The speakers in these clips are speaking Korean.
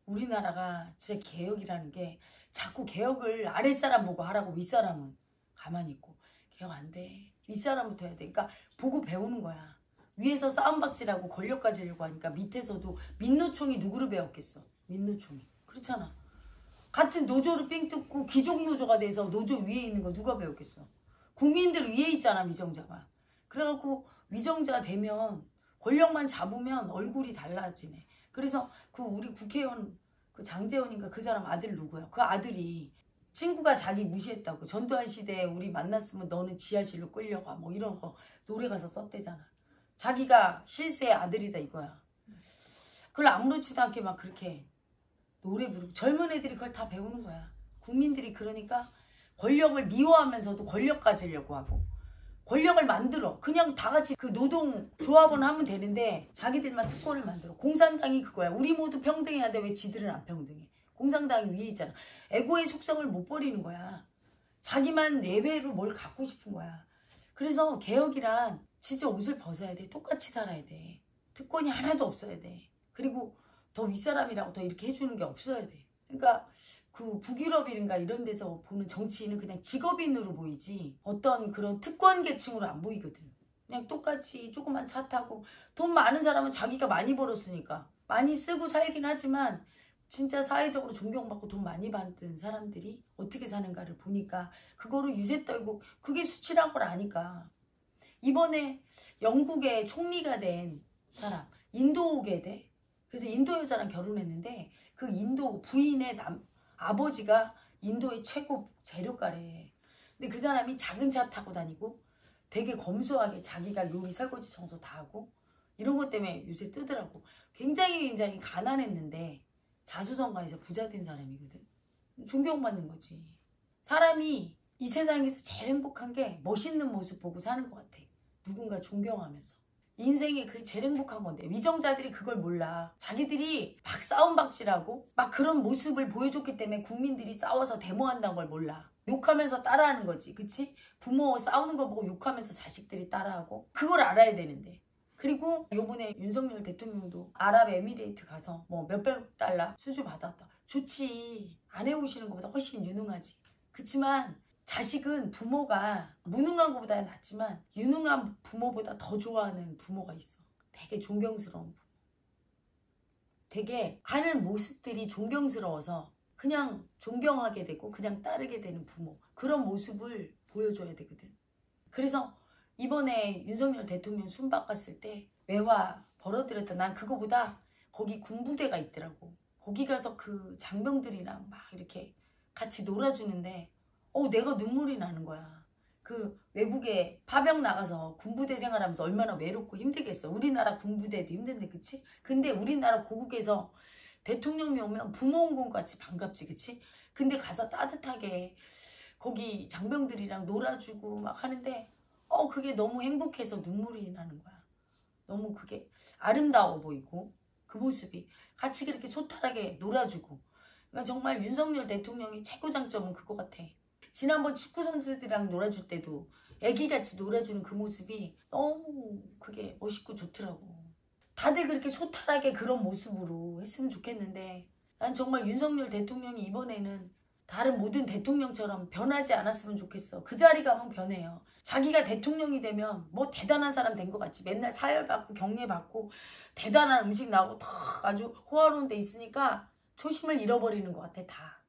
우리나라가 진짜 개혁이라는 게 자꾸 개혁을 아랫사람 보고 하라고 윗사람은 가만히 있고 개혁 안 돼. 윗사람부터 해야 돼. 그러니까 보고 배우는 거야. 위에서 싸움박질하고 권력 가지려고 하니까 밑에서도 민노총이 누구를 배웠겠어. 민노총이. 그렇잖아. 같은 노조를 삥 뜯고 귀족노조가 돼서 노조 위에 있는 거 누가 배웠겠어. 국민들 위에 있잖아 위정자가. 그래갖고 위정자 되면 권력만 잡으면 얼굴이 달라지네. 그래서 그 우리 국회의원 그 장제원인가 그 사람 아들 누구야? 그 아들이 친구가 자기 무시했다고 전두환 시대에 우리 만났으면 너는 지하실로 끌려가 뭐 이런 거 노래 가서 썼대잖아. 자기가 실세의 아들이다 이거야. 그걸 아무렇지도 않게 막 그렇게 노래 부르고 젊은 애들이 그걸 다 배우는 거야. 국민들이 그러니까 권력을 미워하면서도 권력 가지려고 하고 권력을 만들어. 그냥 다 같이 그 노동 조합원 하면 되는데 자기들만 특권을 만들어. 공산당이 그거야. 우리 모두 평등해야 돼. 왜 지들은 안 평등해. 공산당이 위에 있잖아. 에고의 속성을 못 버리는 거야. 자기만 예외로 뭘 갖고 싶은 거야. 그래서 개혁이란 진짜 옷을 벗어야 돼. 똑같이 살아야 돼. 특권이 하나도 없어야 돼. 그리고 더 윗사람이라고 더 이렇게 해주는 게 없어야 돼. 그러니까 그 북유럽이든가 이런 데서 보는 정치인은 그냥 직업인으로 보이지 어떤 그런 특권 계층으로 안 보이거든. 그냥 똑같이 조그만 차 타고 돈 많은 사람은 자기가 많이 벌었으니까 많이 쓰고 살긴 하지만 진짜 사회적으로 존경받고 돈 많이 받은 사람들이 어떻게 사는가를 보니까 그거를 유세 떨고 그게 수치란 걸 아니까. 이번에 영국의 총리가 된 사람 인도계 돼. 그래서 인도 여자랑 결혼했는데 그 인도 부인의 아버지가 인도의 최고 재료가래. 근데 그 사람이 작은 차 타고 다니고 되게 검소하게 자기가 요리 설거지 청소 다 하고 이런 것 때문에 요새 뜨더라고. 굉장히 가난했는데 자수성가해서 부자 된 사람이거든. 존경받는 거지. 사람이 이 세상에서 제일 행복한 게 멋있는 모습 보고 사는 것 같아. 누군가 존경하면서. 인생이 그게 제일 행복한 건데 위정자들이 그걸 몰라. 자기들이 막 싸움박질하고 막 그런 모습을 보여줬기 때문에 국민들이 싸워서 데모한다는 걸 몰라. 욕하면서 따라하는 거지. 그치? 부모 싸우는 거 보고 욕하면서 자식들이 따라하고 그걸 알아야 되는데. 그리고 요번에 윤석열 대통령도 아랍에미레이트 가서 뭐 몇백 달러 수주 받았다. 좋지. 안 해오시는 것보다 훨씬 유능하지. 그치만 자식은 부모가 무능한 것보다 낫지만 유능한 부모보다 더 좋아하는 부모가 있어. 되게 존경스러운 부모. 되게 하는 모습들이 존경스러워서 그냥 존경하게 되고 그냥 따르게 되는 부모. 그런 모습을 보여줘야 되거든. 그래서 이번에 윤석열 대통령 순방 갔을 때 외화 벌어들였다. 난 그거보다 거기 군부대가 있더라고. 거기 가서 그 장병들이랑 막 이렇게 같이 놀아주는데 내가 눈물이 나는 거야. 그 외국에 파병 나가서 군부대 생활하면서 얼마나 외롭고 힘들겠어. 우리나라 군부대도 힘든데 그치? 근데 우리나라 고국에서 대통령이 오면 부모 온 것 같이 반갑지 그치? 근데 가서 따뜻하게 거기 장병들이랑 놀아주고 막 하는데 그게 너무 행복해서 눈물이 나는 거야. 너무 그게 아름다워 보이고 그 모습이 같이 그렇게 소탈하게 놀아주고. 그러니까 정말 윤석열 대통령이 최고 장점은 그거 같아. 지난번 축구 선수들이랑 놀아줄 때도 애기같이 놀아주는 그 모습이 너무 그게 멋있고 좋더라고. 다들 그렇게 소탈하게 그런 모습으로 했으면 좋겠는데 난 정말 윤석열 대통령이 이번에는 다른 모든 대통령처럼 변하지 않았으면 좋겠어. 그 자리 가면 변해요. 자기가 대통령이 되면 뭐 대단한 사람 된 것 같지. 맨날 사열받고 격려받고 대단한 음식 나오고 다 아주 호화로운 데 있으니까 초심을 잃어버리는 것 같아 다.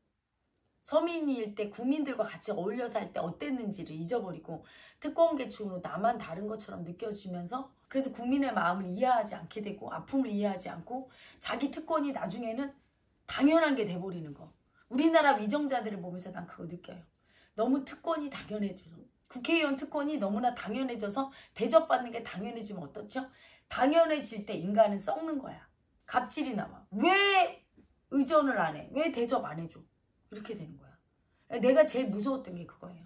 서민일 때 국민들과 같이 어울려 살 때 어땠는지를 잊어버리고 특권계층으로 나만 다른 것처럼 느껴지면서 그래서 국민의 마음을 이해하지 않게 되고 아픔을 이해하지 않고 자기 특권이 나중에는 당연한 게 돼버리는 거. 우리나라 위정자들을 보면서 난 그거 느껴요. 너무 특권이 당연해져서 국회의원 특권이 너무나 당연해져서 대접받는 게 당연해지면 어떻죠? 당연해질 때 인간은 썩는 거야. 갑질이 나와. 왜 의전을 안 해? 왜 대접 안 해줘? 이렇게 되는 거야. 내가 제일 무서웠던 게 그거예요.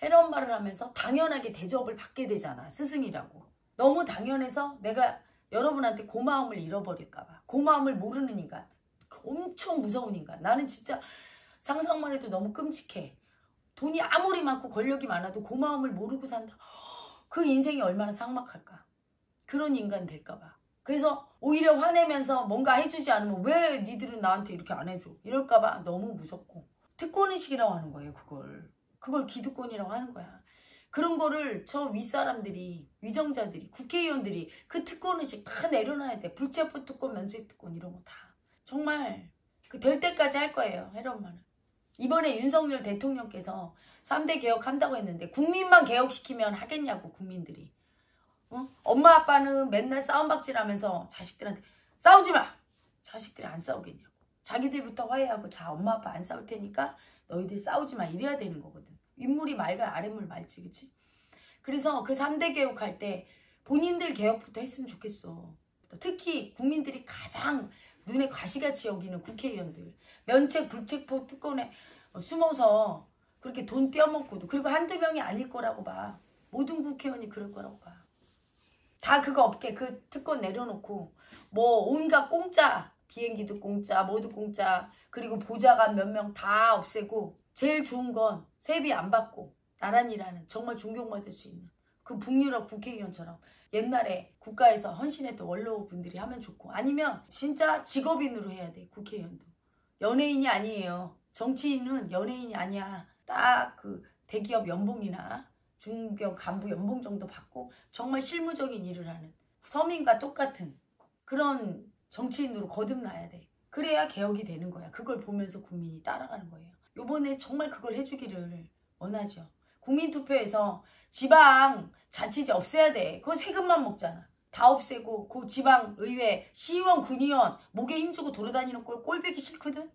해런 말을 하면서 당연하게 대접을 받게 되잖아. 스승이라고. 너무 당연해서 내가 여러분한테 고마움을 잃어버릴까 봐. 고마움을 모르는 인간. 엄청 무서운 인간. 나는 진짜 상상만 해도 너무 끔찍해. 돈이 아무리 많고 권력이 많아도 고마움을 모르고 산다. 그 인생이 얼마나 삭막할까. 그런 인간 될까 봐. 그래서 오히려 화내면서 뭔가 해주지 않으면 왜 니들은 나한테 이렇게 안 해줘? 이럴까봐 너무 무섭고. 특권의식이라고 하는 거예요, 그걸 기득권이라고 하는 거야. 그런 거를 저 윗사람들이, 위정자들이, 국회의원들이 그 특권의식 다 내려놔야 돼. 불체포 특권, 면책 특권 이런 거 다. 정말 될 때까지 할 거예요, 해런만은. 이번에 윤석열 대통령께서 3대 개혁한다고 했는데 국민만 개혁시키면 하겠냐고, 국민들이. 엄마 아빠는 맨날 싸움박질하면서 자식들한테 싸우지 마! 자식들이 안 싸우겠냐고. 자기들부터 화해하고 자, 엄마 아빠 안 싸울 테니까 너희들 싸우지 마, 이래야 되는 거거든. 윗물이 맑아야 아랫물 맑지, 그치? 그래서 그 3대 개혁할 때 본인들 개혁부터 했으면 좋겠어. 특히 국민들이 가장 눈에 가시같이 여기는 국회의원들. 면책, 불체포 특권에 숨어서 그렇게 돈 떼어먹고도, 그리고 한두 명이 아닐 거라고 봐. 모든 국회의원이 그럴 거라고 봐. 다 그거 없게 그 특권 내려놓고 뭐 온갖 공짜, 비행기도 공짜, 뭐도 공짜, 그리고 보좌관 몇 명 다 없애고 제일 좋은 건 세비 안 받고 나란히 일하는, 정말 존경받을 수 있는 그 북유럽 국회의원처럼 옛날에 국가에서 헌신했던 원로분들이 하면 좋고, 아니면 진짜 직업인으로 해야 돼. 국회의원도 연예인이 아니에요. 정치인은 연예인이 아니야. 딱 그 대기업 연봉이나 중견 간부 연봉 정도 받고 정말 실무적인 일을 하는 서민과 똑같은 그런 정치인으로 거듭나야 돼. 그래야 개혁이 되는 거야. 그걸 보면서 국민이 따라가는 거예요. 요번에 정말 그걸 해주기를 원하죠. 국민투표에서 지방 자치제 없애야 돼. 그거 세금만 먹잖아. 다 없애고 그 지방의회 시의원 군의원 목에 힘주고 돌아다니는 꼴 꼴보기 싫거든.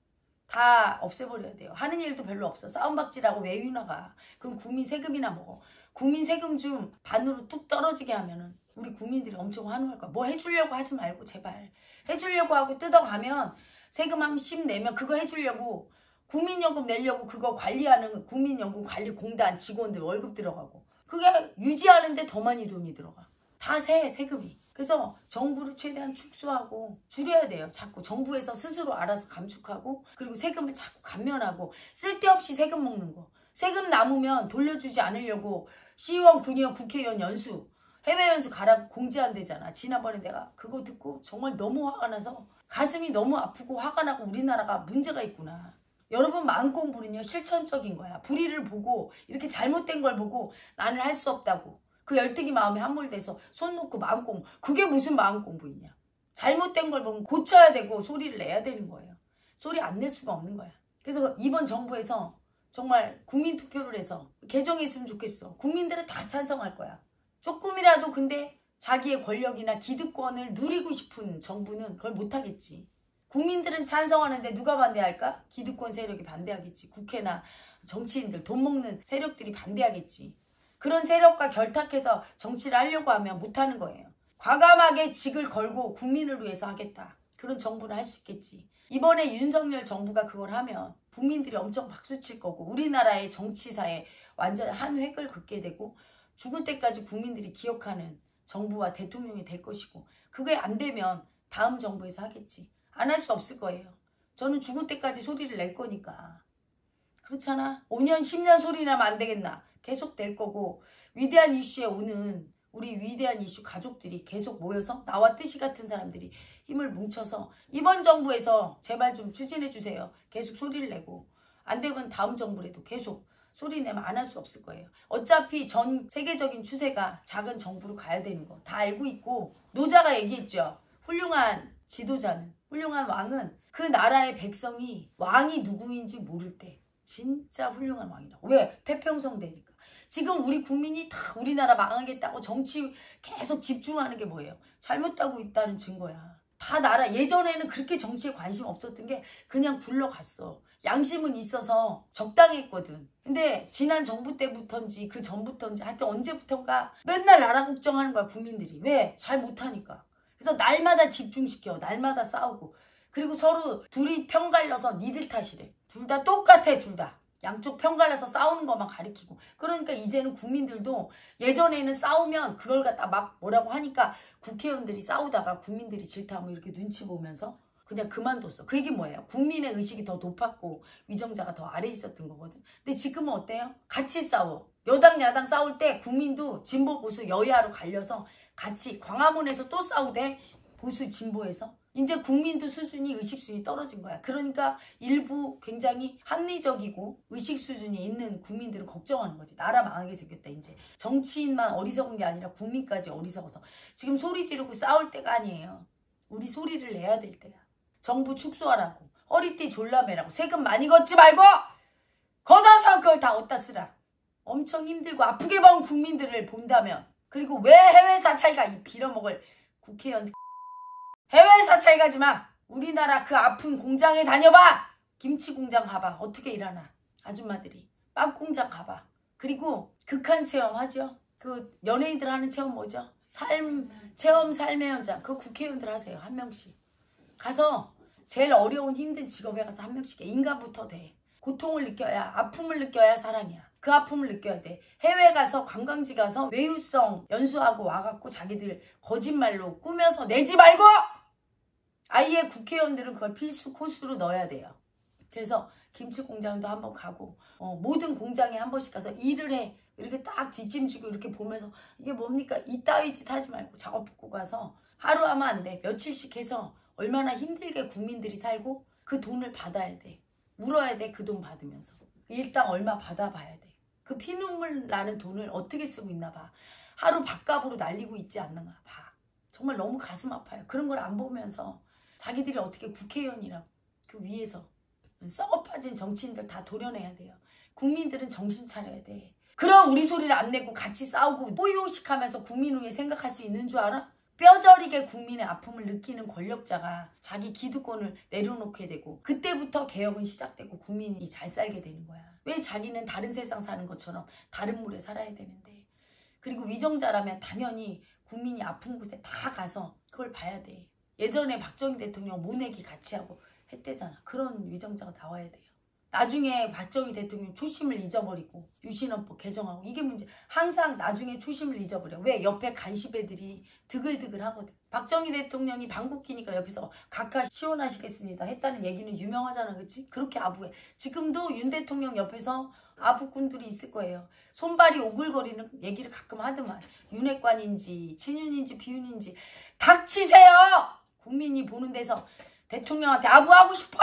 다 없애버려야 돼요. 하는 일도 별로 없어. 싸움박질하고 외유나가. 그럼 국민 세금이나 먹어. 국민 세금 좀 반으로 뚝 떨어지게 하면은 우리 국민들이 엄청 환호할 거야. 뭐 해주려고 하지 말고 제발. 해주려고 하고 뜯어가면 세금 한 10 내면 그거 해주려고, 국민연금 내려고 그거 관리하는 국민연금관리공단 직원들 월급 들어가고, 그게 유지하는데 더 많이 돈이 들어가. 다 세금이. 그래서 정부를 최대한 축소하고 줄여야 돼요. 자꾸 정부에서 스스로 알아서 감축하고, 그리고 세금을 자꾸 감면하고, 쓸데없이 세금 먹는 거. 세금 남으면 돌려주지 않으려고 시의원, 군의원, 국회의원 연수, 해외 연수 가라고 공지한대잖아. 지난번에 내가 그거 듣고 정말 너무 화가 나서 가슴이 너무 아프고 화가 나고, 우리나라가 문제가 있구나. 여러분, 마음공부는요 실천적인 거야. 불의를 보고 이렇게 잘못된 걸 보고 나는 할 수 없다고 그 열등이 마음에 함몰돼서 손 놓고 마음공부. 그게 무슨 마음공부이냐. 잘못된 걸 보면 고쳐야 되고 소리를 내야 되는 거예요. 소리 안 낼 수가 없는 거야. 그래서 이번 정부에서 정말 국민투표를 해서 개정했으면 좋겠어. 국민들은 다 찬성할 거야. 조금이라도 근데 자기의 권력이나 기득권을 누리고 싶은 정부는 그걸 못하겠지. 국민들은 찬성하는데 누가 반대할까? 기득권 세력이 반대하겠지. 국회나 정치인들, 돈 먹는 세력들이 반대하겠지. 그런 세력과 결탁해서 정치를 하려고 하면 못하는 거예요. 과감하게 직을 걸고 국민을 위해서 하겠다. 그런 정부를 할 수 있겠지. 이번에 윤석열 정부가 그걸 하면 국민들이 엄청 박수칠 거고, 우리나라의 정치사에 완전 한 획을 긋게 되고, 죽을 때까지 국민들이 기억하는 정부와 대통령이 될 것이고, 그게 안 되면 다음 정부에서 하겠지. 안 할 수 없을 거예요. 저는 죽을 때까지 소리를 낼 거니까. 그렇잖아. 5년 10년 소리 나면 안 되겠나. 계속 될 거고, 위대한 이슈에 오는 우리 위대한 이슈 가족들이 계속 모여서 나와 뜻이 같은 사람들이 힘을 뭉쳐서 이번 정부에서 제발 좀 추진해 주세요. 계속 소리를 내고, 안 되면 다음 정부라도 계속 소리 내면 안 할 수 없을 거예요. 어차피 전 세계적인 추세가 작은 정부로 가야 되는 거 다 알고 있고, 노자가 얘기했죠. 훌륭한 지도자는, 훌륭한 왕은 그 나라의 백성이 왕이 누구인지 모를 때 진짜 훌륭한 왕이라고. 왜? 태평성 되니까. 지금 우리 국민이 다 우리나라 망하겠다고 정치 계속 집중하는 게 뭐예요? 잘못하고 있다는 증거야. 다 나라, 예전에는 그렇게 정치에 관심 없었던 게 그냥 굴러갔어. 양심은 있어서 적당했거든. 근데 지난 정부 때부터인지 그 전부터인지 하여튼 언제부턴가 맨날 나라 걱정하는 거야, 국민들이. 왜? 잘 못하니까. 그래서 날마다 집중시켜. 날마다 싸우고. 그리고 서로 둘이 편갈려서 니들 탓이래. 둘 다 똑같아, 둘 다. 양쪽 편갈려서 싸우는 것만 가리키고. 그러니까 이제는 국민들도, 예전에는 싸우면 그걸 갖다 막 뭐라고 하니까 국회의원들이 싸우다가 국민들이 질타하면 이렇게 눈치 보면서 그냥 그만뒀어. 그 얘기 뭐예요? 국민의 의식이 더 높았고 위정자가 더 아래에 있었던 거거든. 근데 지금은 어때요? 같이 싸워. 여당 야당 싸울 때 국민도 진보 보수 여야로 갈려서 같이 광화문에서 또 싸우대. 보수 진보에서. 이제 국민도 수준이 의식 수준이 떨어진 거야. 그러니까 일부 굉장히 합리적이고 의식 수준이 있는 국민들은 걱정하는 거지. 나라 망하게 생겼다 이제. 정치인만 어리석은 게 아니라 국민까지 어리석어서. 지금 소리 지르고 싸울 때가 아니에요. 우리 소리를 내야 될 때야. 정부 축소하라고. 허리띠 졸라매라고. 세금 많이 걷지 말고 걷어서 그걸 다 어디다 쓰라. 엄청 힘들고 아프게 본 국민들을 본다면. 그리고 왜 해외 사찰 가? 이 빌어먹을 국회의원. 해외 사찰 가지 마. 우리나라 그 아픈 공장에 다녀봐. 김치 공장 가봐. 어떻게 일하나. 아줌마들이. 빵 공장 가봐. 그리고 극한 체험하죠. 그 연예인들 하는 체험 뭐죠? 체험 삶의 현장. 그 국회의원들 하세요. 한 명씩. 가서 제일 어려운 힘든 직업에 가서 한 명씩 인간부터 돼. 고통을 느껴야, 아픔을 느껴야 사람이야. 그 아픔을 느껴야 돼. 해외 가서 관광지 가서 외유성 연수하고 와갖고 자기들 거짓말로 꾸며서 내지 말고! 아예 국회의원들은 그걸 필수 코스로 넣어야 돼요. 그래서 김치 공장도 한번 가고 모든 공장에 한 번씩 가서 일을 해. 이렇게 딱 뒷짐지고 이렇게 보면서 이게 뭡니까? 이따위 짓 하지 말고 작업 붙고 가서 하루 하면 안 돼. 며칠씩 해서 얼마나 힘들게 국민들이 살고 그 돈을 받아야 돼. 울어야 돼. 그 돈 받으면서. 일당 얼마 받아봐야 돼. 그 피눈물 나는 돈을 어떻게 쓰고 있나 봐. 하루 밥값으로 날리고 있지 않는가 봐. 정말 너무 가슴 아파요. 그런 걸 안 보면서 자기들이 어떻게 국회의원이라고 그 위에서 썩어 빠진 정치인들 다 도려내야 돼요. 국민들은 정신 차려야 돼. 그럼 우리 소리를 안 내고 같이 싸우고 뽀요식하면서 국민 위해 생각할 수 있는 줄 알아? 뼈저리게 국민의 아픔을 느끼는 권력자가 자기 기득권을 내려놓게 되고 그때부터 개혁은 시작되고 국민이 잘 살게 되는 거야. 왜 자기는 다른 세상 사는 것처럼 다른 물에 살아야 되는데. 그리고 위정자라면 당연히 국민이 아픈 곳에 다 가서 그걸 봐야 돼. 예전에 박정희 대통령 모내기 같이 하고 했대잖아. 그런 위정자가 나와야 돼요. 나중에 박정희 대통령 초심을 잊어버리고 유신헌법 개정하고 이게 문제. 항상 나중에 초심을 잊어버려. 왜? 옆에 간십애들이 드글드글 하거든. 박정희 대통령이 방귀 끼니까 옆에서 각하 시원하시겠습니다 했다는 얘기는 유명하잖아. 그치? 그렇게 아부해. 지금도 윤 대통령 옆에서 아부꾼들이 있을 거예요. 손발이 오글거리는 얘기를 가끔 하더만. 윤핵관인지 친윤인지 비윤인지 닥치세요. 국민이 보는 데서 대통령한테 아부하고 싶어?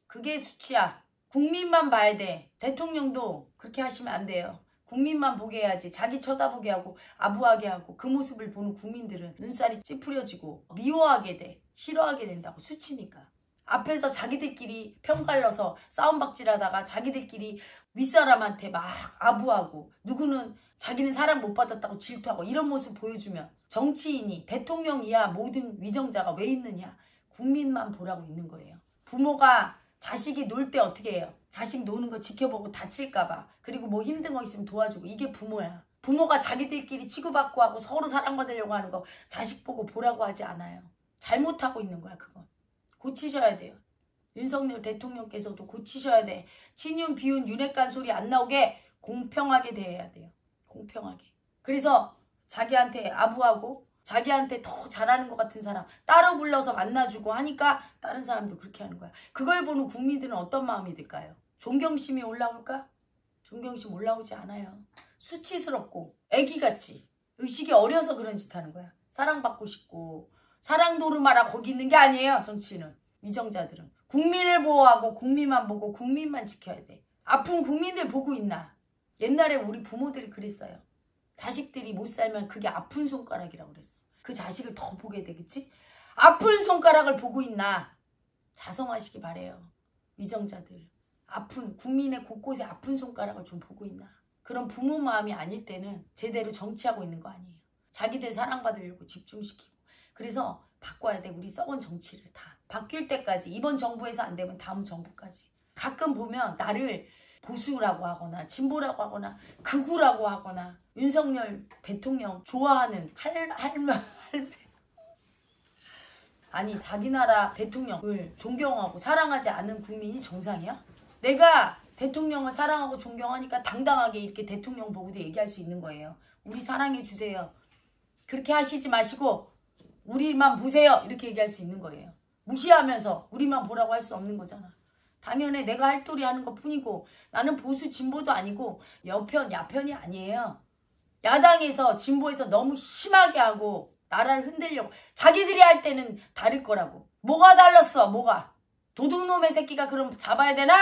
그게 수치야. 국민만 봐야 돼. 대통령도 그렇게 하시면 안 돼요. 국민만 보게 해야지. 자기 쳐다보게 하고 아부하게 하고 그 모습을 보는 국민들은 눈살이 찌푸려지고 미워하게 돼. 싫어하게 된다고. 수치니까. 앞에서 자기들끼리 편갈라서 싸움박질하다가 자기들끼리 윗사람한테 막 아부하고 누구는 자기는 사랑 못 받았다고 질투하고 이런 모습 보여주면 정치인이 대통령이야 모든 위정자가 왜 있느냐. 국민만 보라고 있는 거예요. 부모가 자식이 놀 때 어떻게 해요? 자식 노는 거 지켜보고 다칠까봐. 그리고 뭐 힘든 거 있으면 도와주고. 이게 부모야. 부모가 자기들끼리 치고받고 하고 서로 사랑받으려고 하는 거 자식 보고 보라고 하지 않아요. 잘못하고 있는 거야 그건. 고치셔야 돼요. 윤석열 대통령께서도 고치셔야 돼. 친윤 비윤 윤핵관 소리 안 나오게 공평하게 대해야 돼요. 공평하게. 그래서 자기한테 아부하고 자기한테 더 잘하는 것 같은 사람 따로 불러서 만나주고 하니까 다른 사람도 그렇게 하는 거야. 그걸 보는 국민들은 어떤 마음이 들까요? 존경심이 올라올까? 존경심 올라오지 않아요. 수치스럽고 애기같이 의식이 어려서 그런 짓 하는 거야. 사랑받고 싶고 사랑 도르마라 거기 있는 게 아니에요. 정치는 위정자들은 국민을 보호하고 국민만 보고 국민만 지켜야 돼. 아픈 국민들 보고 있나? 옛날에 우리 부모들이 그랬어요. 자식들이 못 살면 그게 아픈 손가락이라고 그랬어. 그 자식을 더 보게 돼. 그치? 아픈 손가락을 보고 있나? 자성하시기 바래요. 위정자들. 아픈 국민의 곳곳에 아픈 손가락을 좀 보고 있나? 그런 부모 마음이 아닐 때는 제대로 정치하고 있는 거 아니에요. 자기들 사랑받으려고 집중시키고. 그래서 바꿔야 돼. 우리 썩은 정치를 다. 바뀔 때까지. 이번 정부에서 안 되면 다음 정부까지. 가끔 보면 나를 보수라고 하거나 진보라고 하거나 극우라고 하거나 윤석열 대통령 좋아하는 할매 아니 자기 나라 대통령을 존경하고 사랑하지 않는 국민이 정상이야? 내가 대통령을 사랑하고 존경하니까 당당하게 이렇게 대통령 보고도 얘기할 수 있는 거예요. 우리 사랑해 주세요. 그렇게 하시지 마시고 우리만 보세요. 이렇게 얘기할 수 있는 거예요. 무시하면서 우리만 보라고 할 수 없는 거잖아. 당연히 내가 할 도리 하는 것 뿐이고 나는 보수 진보도 아니고 여편 야편이 아니에요. 야당에서 진보에서 너무 심하게 하고 나라를 흔들려고. 자기들이 할 때는 다를 거라고. 뭐가 달랐어? 뭐가? 도둑놈의 새끼가 그럼 잡아야 되나?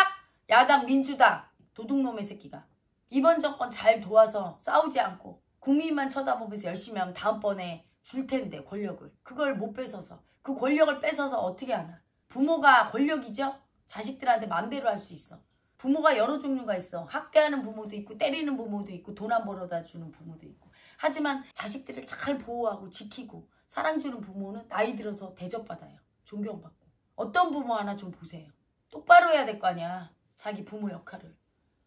야당 민주당 도둑놈의 새끼가. 이번 정권 잘 도와서 싸우지 않고 국민만 쳐다보면서 열심히 하면 다음번에 줄 텐데 권력을. 그걸 못 뺏어서. 그 권력을 뺏어서 어떻게 하나. 부모가 권력이죠? 자식들한테 마음대로 할 수 있어. 부모가 여러 종류가 있어. 학대하는 부모도 있고 때리는 부모도 있고 돈 안 벌어다 주는 부모도 있고. 하지만 자식들을 잘 보호하고 지키고 사랑 주는 부모는 나이 들어서 대접받아요. 존경받고. 어떤 부모 하나 좀 보세요. 똑바로 해야 될 거 아니야. 자기 부모 역할을.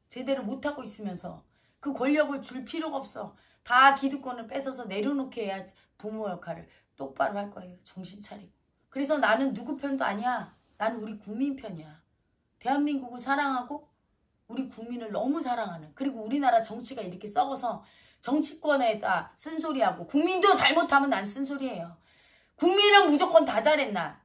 제대로 못하고 있으면서 그 권력을 줄 필요가 없어. 다 기득권을 뺏어서 내려놓게 해야 부모 역할을 똑바로 할 거예요. 정신 차리고. 그래서 나는 누구 편도 아니야. 나는 우리 국민 편이야. 대한민국을 사랑하고 우리 국민을 너무 사랑하는. 그리고 우리나라 정치가 이렇게 썩어서 정치권에다 쓴소리하고 국민도 잘못하면 난 쓴소리예요. 국민은 무조건 다 잘했나.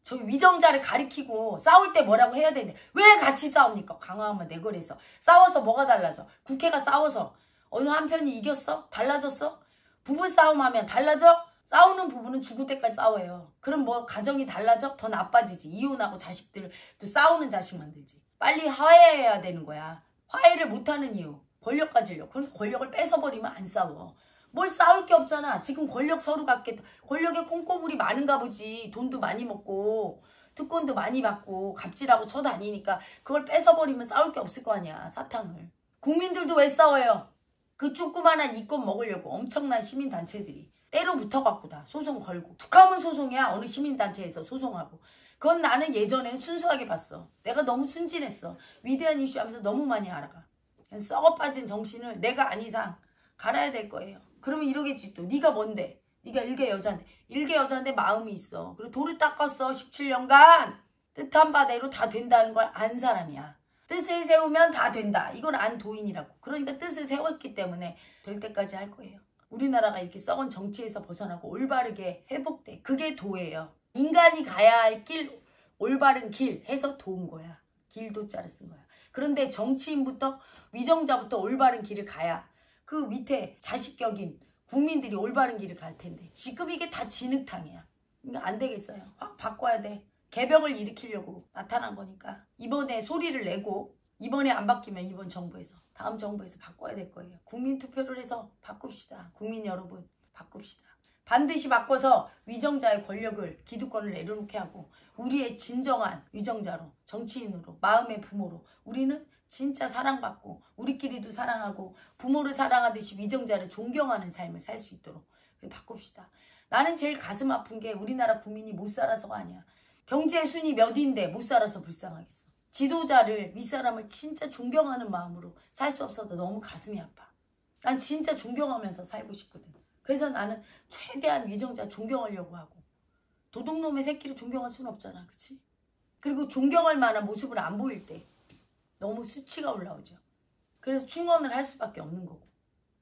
저 위정자를 가리키고 싸울 때 뭐라고 해야 되는데 왜 같이 싸웁니까? 강화하면 내거리에서. 싸워서 뭐가 달라져? 국회가 싸워서 어느 한편이 이겼어? 달라졌어? 부부싸움하면 달라져? 싸우는 부부는 죽을 때까지 싸워요. 그럼 뭐 가정이 달라져? 더 나빠지지. 이혼하고 자식들 또 싸우는 자식 만들지. 빨리 화해해야 되는 거야. 화해를 못하는 이유. 권력 가지려고. 그래서 권력을 뺏어버리면 안 싸워. 뭘 싸울 게 없잖아. 지금 권력 서로 갖겠다. 권력에 콩고물이 많은가 보지. 돈도 많이 먹고 특권도 많이 받고 갑질하고 쳐다니니까 그걸 뺏어버리면 싸울 게 없을 거 아니야. 사탕을. 국민들도 왜 싸워요? 그 조그만한 이권 먹으려고 엄청난 시민단체들이 때로 붙어갖고 다 소송 걸고. 툭하면 소송이야. 어느 시민단체에서 소송하고. 그건 나는 예전에는 순수하게 봤어. 내가 너무 순진했어. 위대한 이슈 하면서 너무 많이 알아가. 썩어빠진 정신을 내가 아닌 이상 갈아야 될 거예요. 그러면 이러겠지 또. 네가 뭔데? 네가 일개 여자인데. 일개 여자인데 마음이 있어. 그리고 돌을 닦았어. 17년간. 뜻한 바대로 다 된다는 걸 안 사람이야. 뜻을 세우면 다 된다. 이건 안 도인이라고. 그러니까 뜻을 세웠기 때문에 될 때까지 할 거예요. 우리나라가 이렇게 썩은 정치에서 벗어나고 올바르게 회복돼. 그게 도예요. 인간이 가야 할 길, 올바른 길 해서 도운 거야. 길도자를 쓴 거야. 그런데 정치인부터 위정자부터 올바른 길을 가야 그 밑에 자식격인 국민들이 올바른 길을 갈 텐데 지금 이게 다 진흙탕이야. 그러니까 안 되겠어요. 확 바꿔야 돼. 개벽을 일으키려고 나타난 거니까 이번에 소리를 내고 이번에 안 바뀌면 이번 정부에서 다음 정부에서 바꿔야 될 거예요. 국민 투표를 해서 바꿉시다. 국민 여러분 바꿉시다. 반드시 바꿔서 위정자의 권력을 기득권을 내려놓게 하고 우리의 진정한 위정자로 정치인으로 마음의 부모로 우리는 진짜 사랑받고 우리끼리도 사랑하고 부모를 사랑하듯이 위정자를 존경하는 삶을 살 수 있도록 바꿉시다. 나는 제일 가슴 아픈 게 우리나라 국민이 못 살아서가 아니야. 경제 순위 몇인데 못 살아서 불쌍하겠어. 지도자를 윗사람을 진짜 존경하는 마음으로 살 수 없어서 너무 가슴이 아파. 난 진짜 존경하면서 살고 싶거든. 그래서 나는 최대한 위정자 존경하려고 하고 도둑놈의 새끼를 존경할 수는 없잖아. 그치? 그리고 존경할 만한 모습을 안 보일 때 너무 수치가 올라오죠. 그래서 충원을 할 수밖에 없는 거고.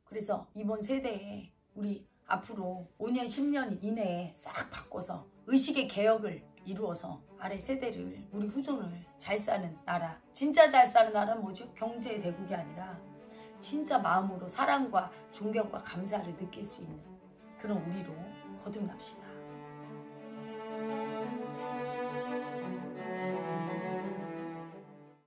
그래서 이번 세대에 우리 앞으로 5년 10년 이내에 싹 바꿔서 의식의 개혁을 이루어서 아래 세대를 우리 후손을 잘 사는 나라. 진짜 잘 사는 나라는 뭐죠? 경제의 대국이 아니라 진짜 마음으로 사랑과 존경과 감사를 느낄 수 있는 그런 우리로 거듭납시다.